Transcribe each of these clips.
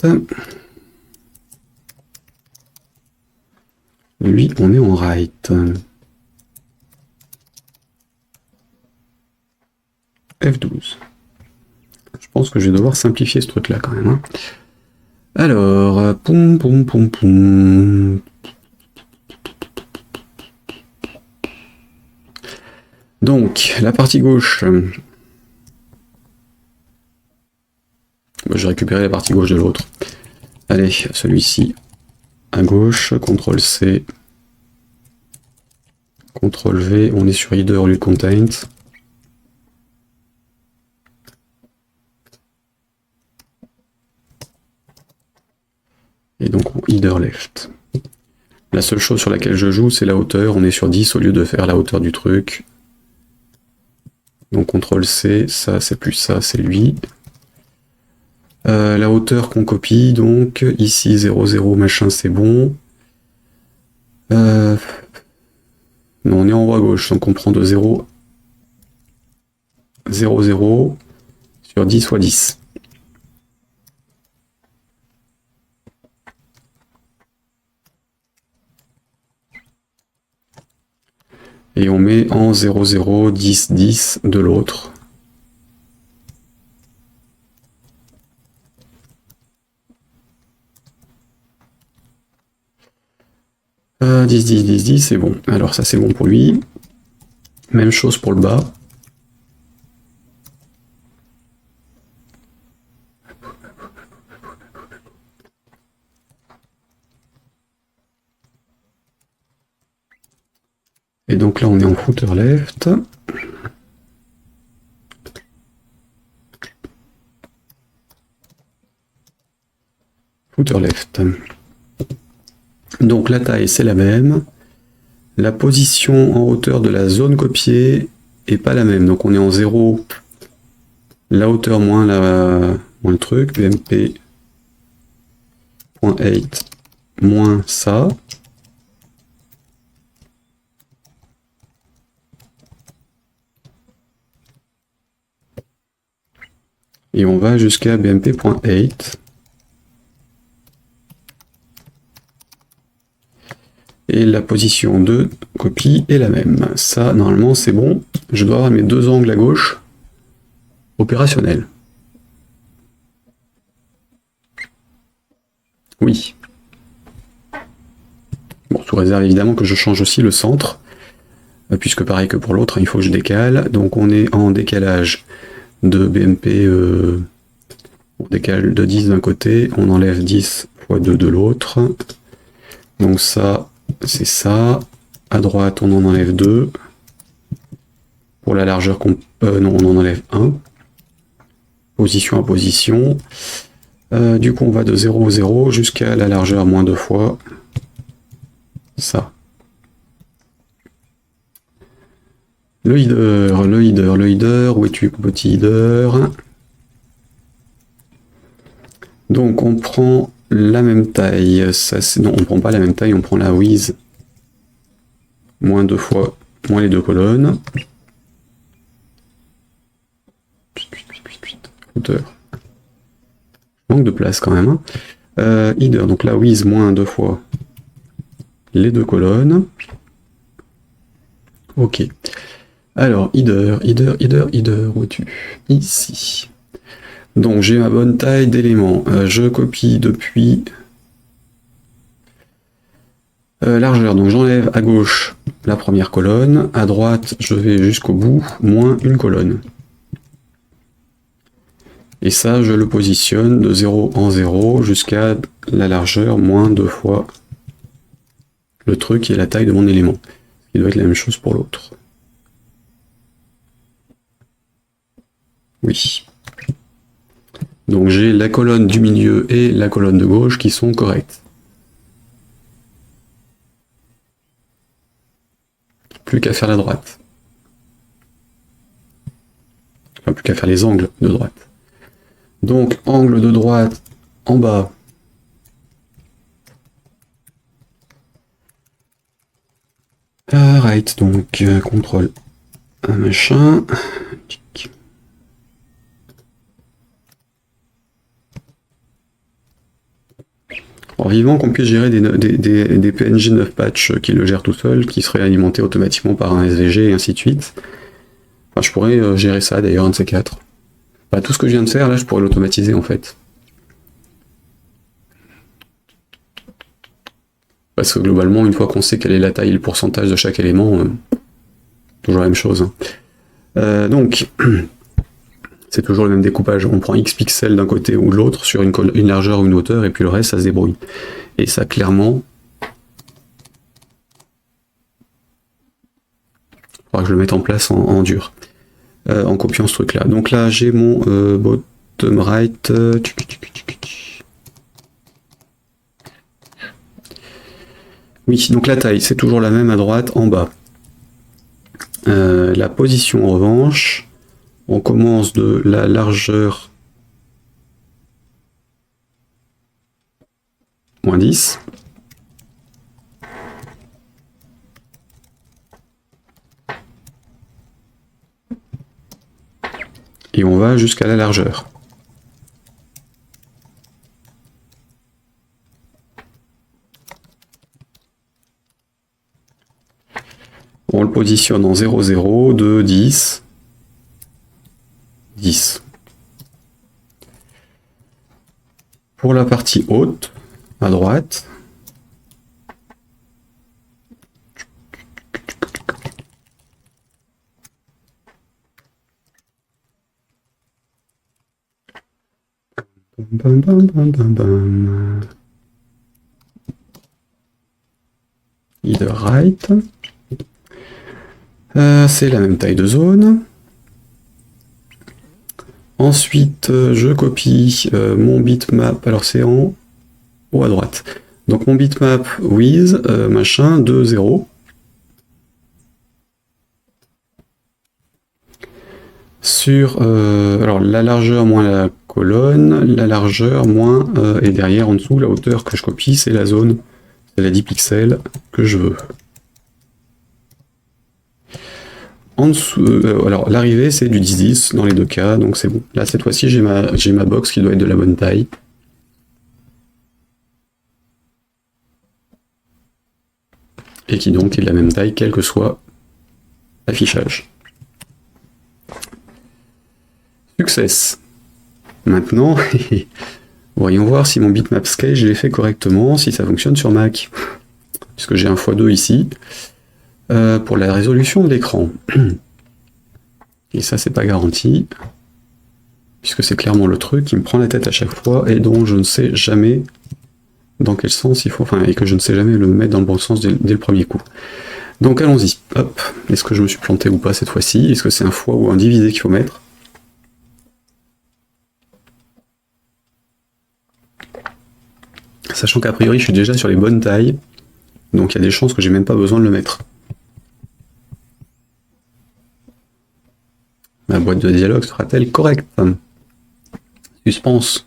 left. Lui, on est en right. F12. Je pense que je vais devoir simplifier ce truc-là quand même. Hein. Alors, poum, poum, poum, poum. Donc, la partie gauche. Je vais récupérer la partie gauche de l'autre. Allez, celui-ci à gauche, CTRL-C, CTRL-V, on est sur header au lieu de content. Et donc header left. La seule chose sur laquelle je joue, c'est la hauteur. On est sur 10 au lieu de faire la hauteur du truc. Donc CTRL-C, ça c'est plus ça, c'est lui. La hauteur qu'on copie, donc ici 0, 0, machin, c'est bon. Non, on est en haut à gauche, donc on prend de 0, 0, 0 sur 10 fois 10. Et on met en 0, 0, 10, 10 de l'autre. « 10, 10, 10, 10, c'est bon. Alors ça c'est bon pour lui. Même chose pour le bas. Et donc là on est en footer left. Footer left. Donc la taille c'est la même. La position en hauteur de la zone copiée est pas la même. Donc on est en 0, la hauteur moins le truc, bmp.8 moins ça. Et on va jusqu'à bmp.8. Et la position de copie est la même. Ça, normalement, c'est bon. Je dois avoir mes deux angles à gauche opérationnels. Oui. Bon, sous réserve évidemment que je change aussi le centre, puisque pareil que pour l'autre, il faut que je décale. Donc on est en décalage de BMP, on décale de 10 d'un côté, on enlève 10 fois 2 de l'autre. Donc ça, c'est ça. À droite, on en enlève 2. Pour la largeur, non, on en enlève 1. Position à position. Du coup, on va de 0, 0 jusqu'à la largeur moins 2 fois. Ça. Le header, où es-tu, petit header? Donc, on prend la même taille. Ça, non, on prend pas la même taille, on prend la width. Moins 2 fois, moins les deux colonnes. Hauteur. Manque de place quand même. Hein. Header, donc la width moins 2 fois les deux colonnes. Ok. Alors, header, où es-tu? Ici. Donc, j'ai ma bonne taille d'éléments. Je copie depuis largeur. Donc, j'enlève à gauche la première colonne. À droite, je vais jusqu'au bout, moins une colonne. Et ça, je le positionne de 0 en 0 jusqu'à la largeur moins 2 fois le truc et la taille de mon élément. Il doit être la même chose pour l'autre. Oui. Donc j'ai la colonne du milieu et la colonne de gauche qui sont correctes. Plus qu'à faire la droite. Enfin, plus qu'à faire les angles de droite. Donc angle de droite en bas. Right, donc contrôle un machin. Alors vivement qu'on puisse gérer des PNG 9 patch qui le gèrent tout seul, qui seraient alimentés automatiquement par un SVG et ainsi de suite. Enfin, je pourrais gérer ça d'ailleurs, un de ces quatre. Bah, tout ce que je viens de faire là, je pourrais l'automatiser en fait. Parce que globalement, une fois qu'on sait quelle est la taille et le pourcentage de chaque élément, toujours la même chose. Hein. Donc, c'est toujours le même découpage. On prend X pixels d'un côté ou de l'autre sur une largeur ou une hauteur, et puis le reste, ça se débrouille. Et ça, clairement, il faudra que je le mette en place en dur, en copiant ce truc-là. Donc là, j'ai mon bottom right. Oui, donc la taille, c'est toujours la même à droite, en bas. La position, en revanche, on commence de la largeur moins 10. Et on va jusqu'à la largeur. On le positionne en 0, 0, 2, 10, 10. Pour la partie haute, à droite, bam, bam, bam, bam, bam. Either right. C'est la même taille de zone. Ensuite, je copie mon bitmap. Alors, c'est en haut à droite. Donc, mon bitmap with machin 2, 0. Sur alors la largeur moins la colonne, la largeur moins et derrière en dessous la hauteur que je copie, c'est la zone, c'est la 10 pixels que je veux. En dessous, alors l'arrivée c'est du 10-10 dans les deux cas, donc c'est bon. Là cette fois-ci j'ai ma box qui doit être de la bonne taille. Et qui donc est de la même taille quel que soit l'affichage. Success. Maintenant, voyons voir si mon bitmap scale je l'ai fait correctement, si ça fonctionne sur Mac. Puisque j'ai un x2 ici. Pour la résolution de l'écran. Et ça, c'est pas garanti. Puisque c'est clairement le truc qui me prend la tête à chaque fois et dont je ne sais jamais dans quel sens il faut. Enfin, et que je ne sais jamais le mettre dans le bon sens dès le premier coup. Donc allons-y. Hop. Est-ce que je me suis planté ou pas cette fois-ci? Est-ce que c'est un fois ou un divisé qu'il faut mettre? Sachant qu'a priori, je suis déjà sur les bonnes tailles. Donc il y a des chances que j'ai même pas besoin de le mettre. Ma boîte de dialogue sera-t-elle correcte? Suspense.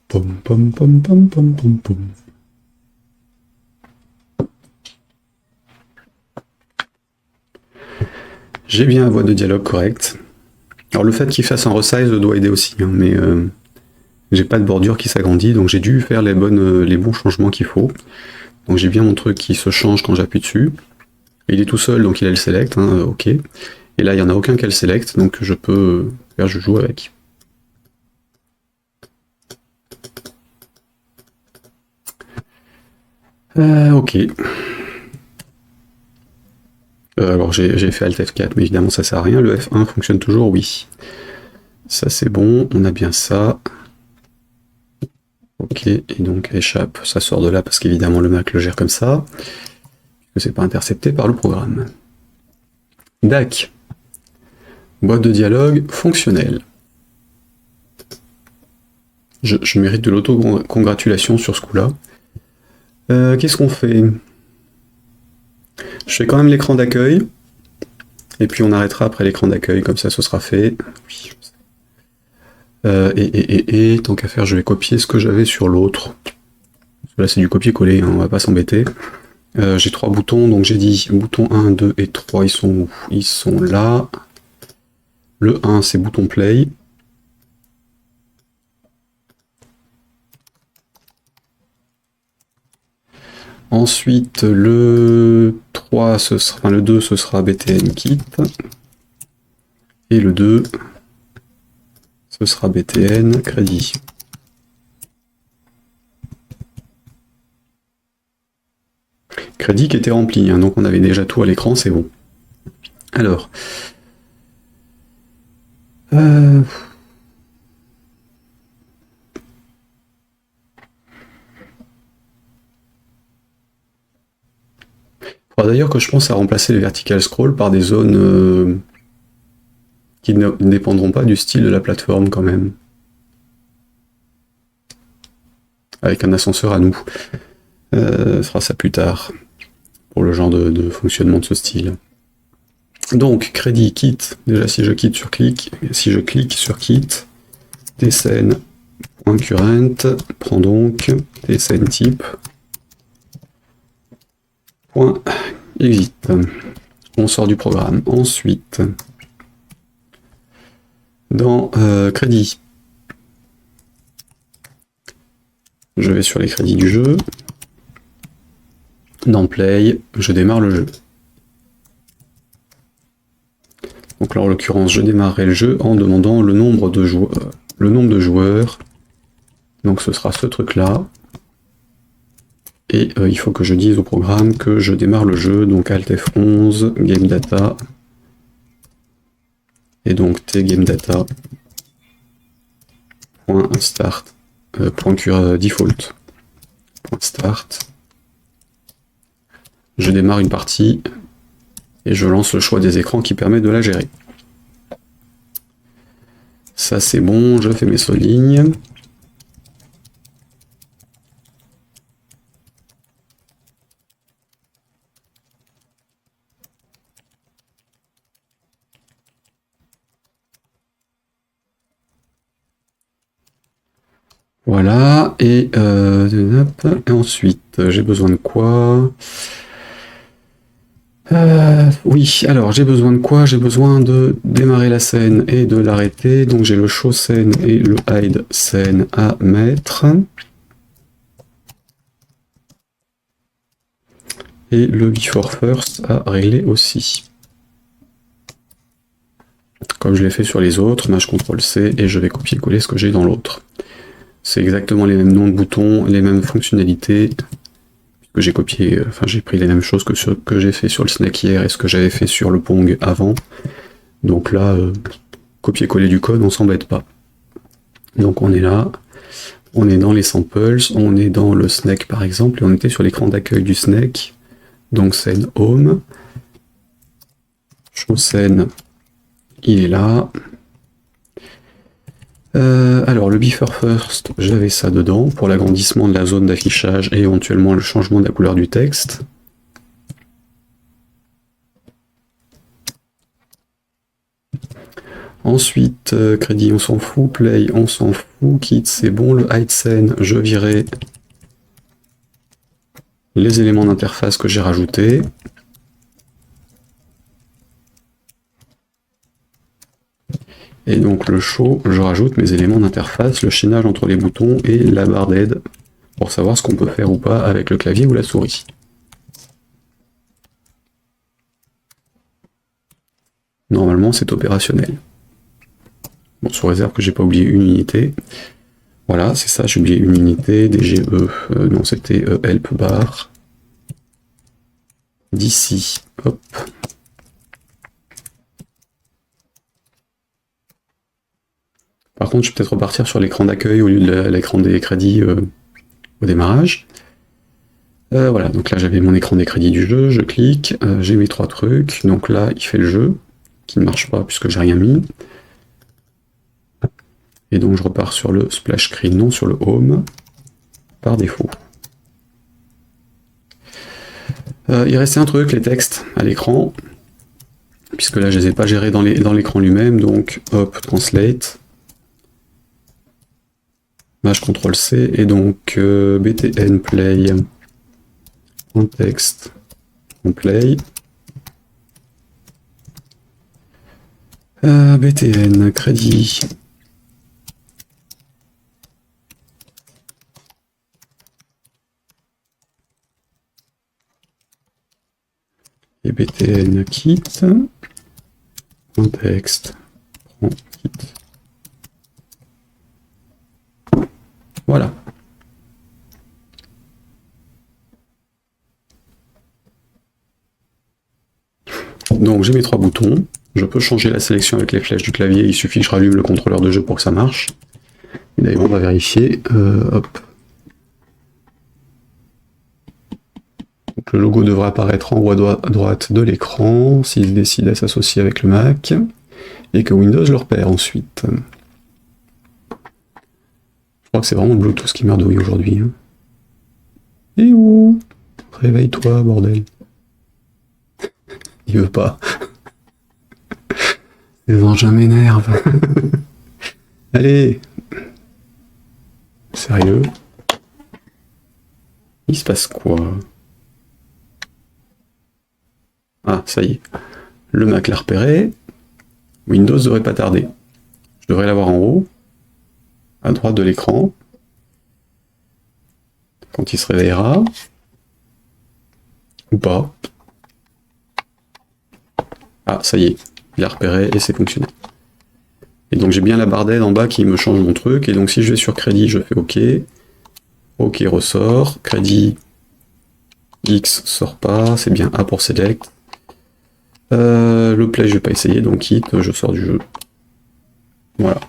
Pom pom pom pom pom pom pom. J'ai bien la boîte de dialogue correcte. Alors le fait qu'il fasse un resize doit aider aussi, hein, mais j'ai pas de bordure qui s'agrandit, donc j'ai dû faire les bons changements qu'il faut. Donc j'ai bien mon truc qui se change quand j'appuie dessus. Il est tout seul, donc il a le select, hein, ok. Et là, il n'y en a aucun qui a le select, donc je peux faire je joue avec. Ok. Alors j'ai fait Alt F4, mais évidemment ça sert à rien. Le F1 fonctionne toujours, oui. Ça c'est bon, on a bien ça. Ok, et donc échappe, ça sort de là parce qu'évidemment le Mac le gère comme ça. Que c'est pas intercepté par le programme. DAC. Boîte de dialogue fonctionnelle. Je mérite de l'auto-congratulation sur ce coup-là. Qu'est-ce qu'on fait? Je fais quand même l'écran d'accueil. Et puis on arrêtera après l'écran d'accueil, comme ça ce sera fait. Oui, et tant qu'à faire, je vais copier ce que j'avais sur l'autre. Là c'est du copier-coller, hein, on va pas s'embêter. J'ai 3 boutons, donc j'ai dit boutons 1, 2 et 3, ils sont où? Ils sont là. Le 1, c'est bouton play. Ensuite, le 3, le 2, ce sera BTN kit. Et le 2, ce sera BTN crédit. Crédit qui était rempli, hein, donc on avait déjà tout à l'écran, c'est bon. Alors, faudra d'ailleurs que je pense à remplacer les vertical scroll par des zones qui ne dépendront pas du style de la plateforme quand même. Avec un ascenseur à nous. On fera ça plus tard, pour le genre de fonctionnement de ce style. Donc, crédit, kit, déjà si je clique sur kit, tsn.current, prend donc tsn type, .exit. On sort du programme. Ensuite, dans crédit, je vais sur les crédits du jeu. Dans play, je démarre le jeu. Donc là, en l'occurrence, je démarrerai le jeu en demandant le nombre de joueurs. Donc ce sera ce truc-là. Et il faut que je dise au programme que je démarre le jeu. Donc Alt F11, Game Data. Et donc tGameData. .start. Default. .start. Je démarre une partie. Et je lance le choix des écrans qui permet de la gérer. Ça c'est bon, je fais mes sauts lignes. Voilà, et ensuite, j'ai besoin de quoi? Oui, alors j'ai besoin de quoi? J'ai besoin de démarrer la scène et de l'arrêter. Donc j'ai le show scène et le hide scène à mettre. Et le before first à régler aussi. Comme je l'ai fait sur les autres, je CTRL C et je vais copier-coller ce que j'ai dans l'autre. C'est exactement les mêmes noms de boutons, les mêmes fonctionnalités. Que j'ai copié, enfin j'ai pris les mêmes choses que j'ai fait sur le Snake hier et ce que j'avais fait sur le Pong avant. Donc là, copier-coller du code, on s'embête pas. Donc on est là, on est dans les samples, on est dans le Snake par exemple, et on était sur l'écran d'accueil du Snake. Donc scène home. Show scène, il est là. Alors le before first, j'avais ça dedans pour l'agrandissement de la zone d'affichage et éventuellement le changement de la couleur du texte. Ensuite, crédit on s'en fout, play on s'en fout, kit c'est bon, le hide scene, je virai les éléments d'interface que j'ai rajoutés. Et donc le show, je rajoute mes éléments d'interface, le chaînage entre les boutons et la barre d'aide, pour savoir ce qu'on peut faire ou pas avec le clavier ou la souris. Normalement c'est opérationnel. Bon, sous réserve que j'ai pas oublié une unité. Voilà, c'est ça, j'ai oublié une unité, DGE, non c'était help bar. D'ici, hop. Par contre, je vais peut-être repartir sur l'écran d'accueil au lieu de l'écran des crédits au démarrage. Voilà, donc là j'avais mon écran des crédits du jeu, je clique, j'ai mes trois trucs, donc là il fait le jeu, qui ne marche pas puisque j'ai rien mis. Et donc je repars sur le splash screen, non sur le home, par défaut. Il restait un truc, les textes à l'écran, puisque là je les ai pas gérés dans l'écran lui-même, donc hop, translate. Maj CTRL C, et donc btn play, en texte, on play. BTN, crédit. Et BTN quitte. Contexte. Prend, quitte. Voilà. Donc j'ai mes 3 boutons. Je peux changer la sélection avec les flèches du clavier. Il suffit que je rallume le contrôleur de jeu pour que ça marche. Et d'ailleurs on va vérifier. Hop. Donc, le logo devrait apparaître en haut à droite de l'écran s'ils décident à s'associer avec le Mac. Et que Windows le repère ensuite. Je crois que c'est vraiment le Bluetooth qui merdouille aujourd'hui. Hein. Et où? Réveille-toi, bordel. Il veut pas. Les engins m'énervent. Allez. Sérieux? Il se passe quoi? Ah, ça y est. Le Mac l'a repéré. Windows devrait pas tarder. Je devrais l'avoir en haut, à droite de l'écran. Quand il se réveillera. Ou pas. Ah, ça y est. Il a repéré et c'est fonctionnel. Et donc j'ai bien la barre d'aide en bas qui me change mon truc. Et donc si je vais sur crédit, je fais OK. OK ressort. Crédit X sort pas. C'est bien A pour select. Le play je vais pas essayer, donc quitte, je sors du jeu. Voilà.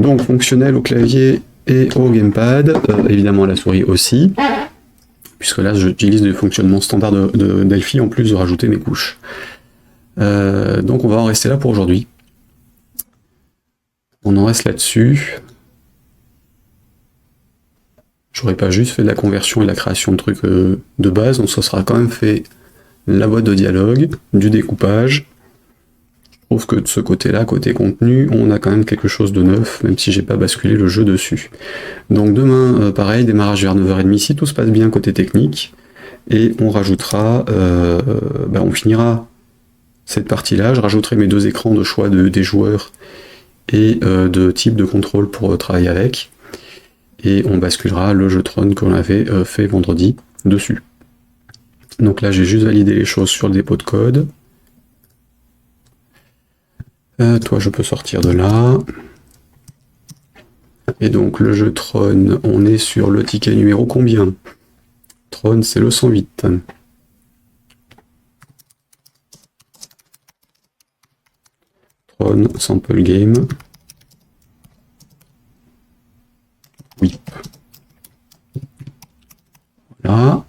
Donc fonctionnel au clavier et au gamepad, évidemment à la souris aussi. Puisque là j'utilise le fonctionnement standard de Delphi en plus de rajouter mes couches. Donc on va en rester là pour aujourd'hui. On en reste là-dessus. J'aurais pas juste fait de la conversion et de la création de trucs de base, donc ça sera quand même fait la boîte de dialogue, du découpage. Je trouve que de ce côté-là, côté contenu, on a quand même quelque chose de neuf, même si j'ai pas basculé le jeu dessus. Donc demain, pareil, démarrage vers 9h30 si tout se passe bien côté technique, et on rajoutera, on finira cette partie-là, je rajouterai mes 2 écrans de choix des joueurs et de type de contrôle pour travailler avec, et on basculera le jeu Tron qu'on avait fait vendredi dessus. Donc là j'ai juste validé les choses sur le dépôt de code. Toi je peux sortir de là. Et donc le jeu Tron, on est sur le ticket numéro combien? Tron c'est le 108. Tron sample game. Oui. Voilà.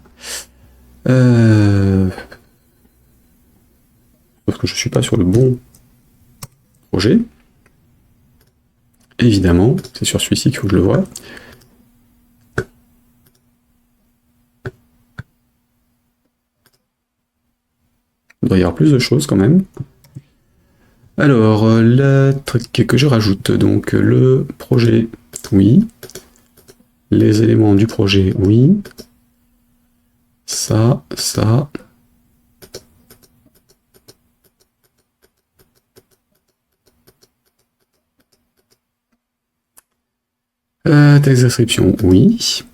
Sauf que je suis pas sur le bon projet. Évidemment, c'est sur celui-ci qu'il faut que je le voie. Il doit y avoir plus de choses quand même. Alors, le truc que je rajoute, donc le projet, oui. Les éléments du projet, oui. Ça. Texte description, oui.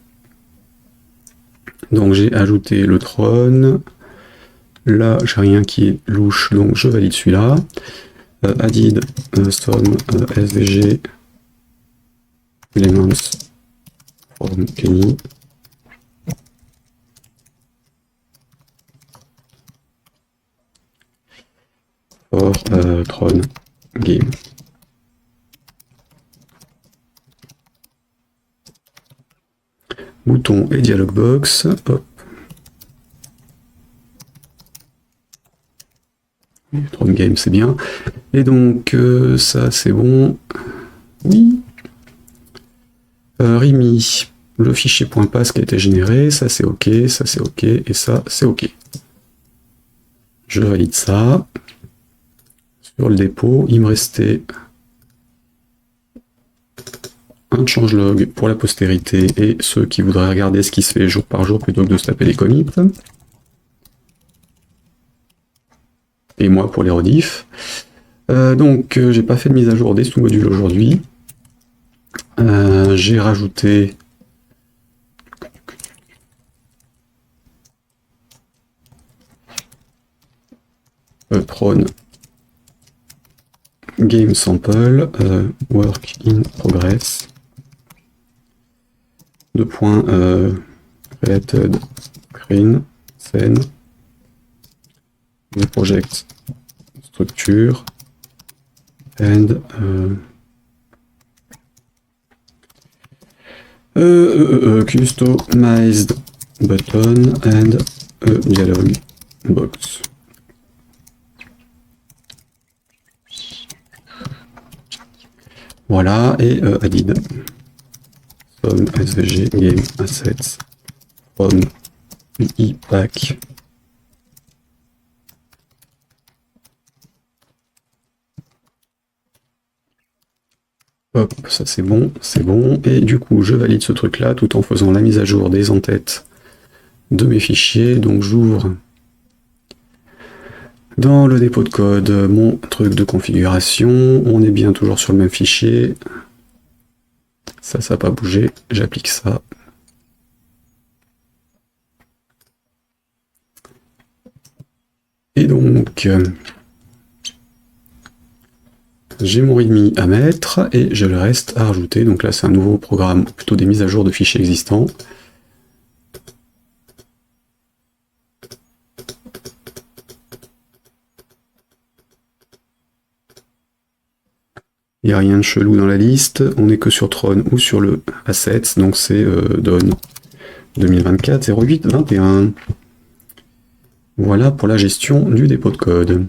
Donc j'ai ajouté le Tron. Là, j'ai rien qui est louche, donc je valide celui-là. Added some SVG elements from Kenny. For Tron game. Bouton et dialog box. Hop. Tron game, c'est bien. Et donc, ça, c'est bon. Oui. Rimi, le fichier .pass qui a été généré, ça c'est OK, et ça c'est OK. Je valide ça. Sur le dépôt, il me restait un changelog pour la postérité et ceux qui voudraient regarder ce qui se fait jour par jour plutôt que de se taper les commits. Et moi pour les rediffs. Donc, j'ai pas fait de mise à jour des sous-modules aujourd'hui. J'ai rajouté Tron Game Sample, Work in Progress. Deux points, created screen, scène, project structure, and customized button and dialog box. Voilà, et added some svg game assets from UI pack. Hop, ça c'est bon, c'est bon. Et du coup, je valide ce truc-là tout en faisant la mise à jour des entêtes de mes fichiers. Donc j'ouvre dans le dépôt de code mon truc de configuration. On est bien toujours sur le même fichier. Ça n'a pas bougé. J'applique ça. Et donc, j'ai mon readme à mettre et j'ai le reste à rajouter. Donc là, c'est un nouveau programme, plutôt des mises à jour de fichiers existants. Il n'y a rien de chelou dans la liste. On n'est que sur Tron ou sur le Assets. Donc c'est Dawn 2024 08 21. Voilà pour la gestion du dépôt de code.